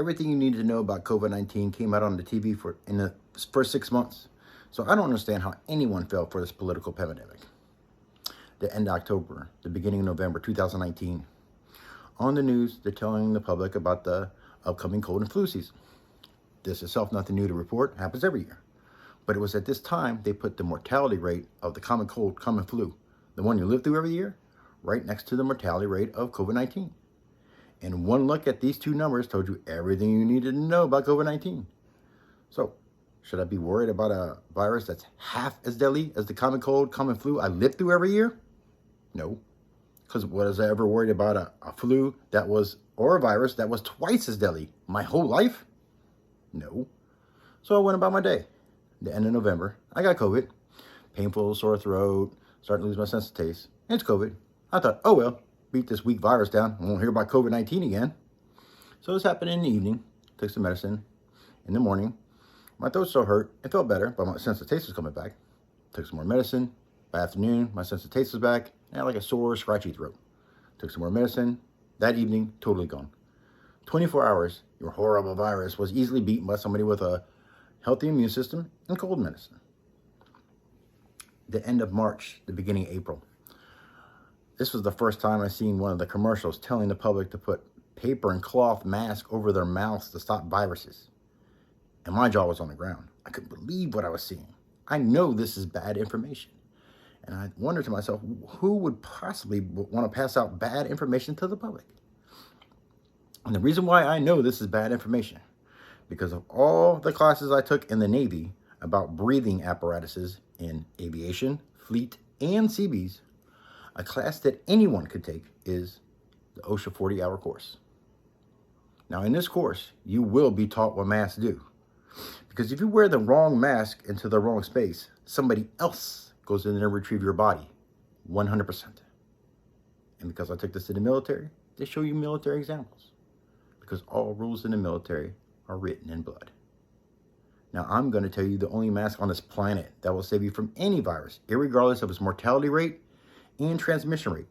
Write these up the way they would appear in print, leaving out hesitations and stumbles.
everything you needed to know about COVID-19 came out on the TV in the first 6 months. So I don't understand how anyone fell for this political pandemic. The end of October, the beginning of November 2019. On the news, they're telling the public about the upcoming cold and flu season. This itself, nothing new to report, happens every year. But it was at this time they put the mortality rate of the common cold, common flu, the one you live through every year, right next to the mortality rate of COVID-19. And one look at these two numbers told you everything you needed to know about COVID-19. So, should I be worried about a virus that's half as deadly as the common cold, common flu I live through every year? No. Because was I ever worried about a flu that was, or a virus that was twice as deadly my whole life? No. So I went about my day. The end of November, I got COVID. Painful, sore throat, starting to lose my sense of taste. It's COVID. I thought, oh well, beat this weak virus down. I won't hear about COVID-19 again. So this happened in the evening. Took some medicine. In the morning, my throat still hurt. It felt better, but my sense of taste was coming back. Took some more medicine. By afternoon, my sense of taste was back. I had like a sore, scratchy throat. Took some more medicine. That evening, totally gone. 24 hours, your horrible virus was easily beaten by somebody with a healthy immune system and cold medicine. The end of March, the beginning of April. This was the first time I seen one of the commercials telling the public to put paper and cloth mask over their mouths to stop viruses. And my jaw was on the ground. I couldn't believe what I was seeing. I know this is bad information. And I wondered to myself, who would possibly want to pass out bad information to the public? And the reason why I know this is bad information, because of all the classes I took in the Navy about breathing apparatuses in aviation, fleet, and Seabees, a class that anyone could take is the OSHA 40-hour course. Now, in this course, you will be taught what masks do. Because if you wear the wrong mask into the wrong space, somebody else goes in there and retrieve your body, 100%. And because I took this in the military, they show you military examples. Because all rules in the military are written in blood. Now, I'm going to tell you the only mask on this planet that will save you from any virus, irregardless of its mortality rate and transmission rate.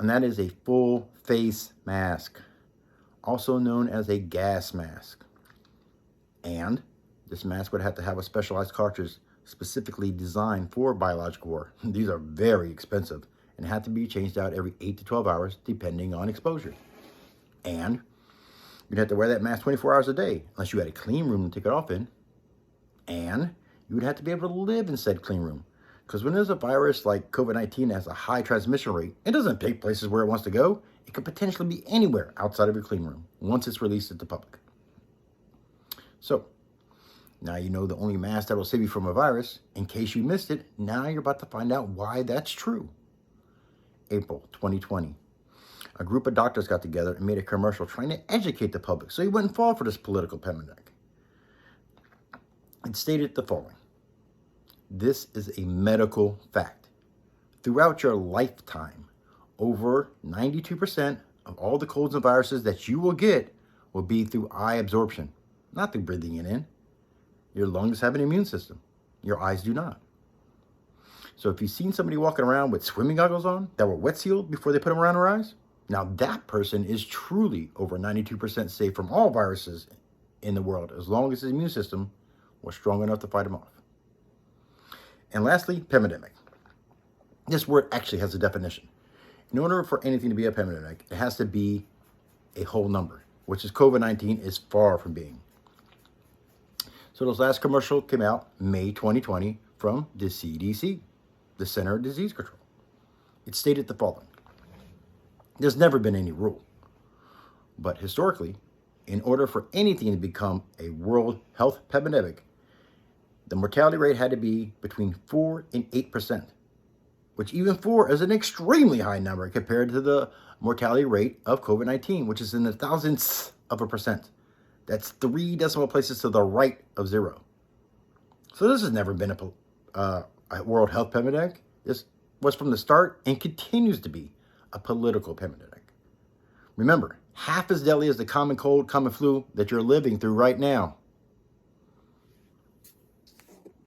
And that is a full face mask, also known as a gas mask. And this mask would have to have a specialized cartridge specifically designed for biological war. These are very expensive and have to be changed out every 8 to 12 hours depending on exposure. And you'd have to wear that mask 24 hours a day unless you had a clean room to take it off in. And you would have to be able to live in said clean room. Because when there's a virus like COVID-19 that has a high transmission rate, it doesn't pick places where it wants to go. It could potentially be anywhere outside of your clean room once it's released to the public. So, now you know the only mask that will save you from a virus. In case you missed it, now you're about to find out why that's true. April 2020. A group of doctors got together and made a commercial trying to educate the public so you wouldn't fall for this political pandemic. It stated the following. This is a medical fact. Throughout your lifetime, over 92% of all the colds and viruses that you will get will be through eye absorption, not through breathing it in. Your lungs have an immune system. Your eyes do not. So if you've seen somebody walking around with swimming goggles on that were wet sealed before they put them around their eyes, now that person is truly over 92% safe from all viruses in the world, as long as his immune system was strong enough to fight them off. And lastly, pandemic. This word actually has a definition. In order for anything to be a pandemic, it has to be a whole number, which is COVID-19 is far from being. So this last commercial came out May 2020 from the CDC, the Center of Disease Control. It stated the following. There's never been any rule. But historically, in order for anything to become a world health pandemic, the mortality rate had to be between 4 and 8%, which even 4 is an extremely high number compared to the mortality rate of COVID-19, which is in the thousandths of a percent. That's 3 decimal places to the right of 0. So this has never been a world health pandemic. This was from the start and continues to be a political pandemic. Remember, half as deadly as the common cold, common flu that you're living through right now.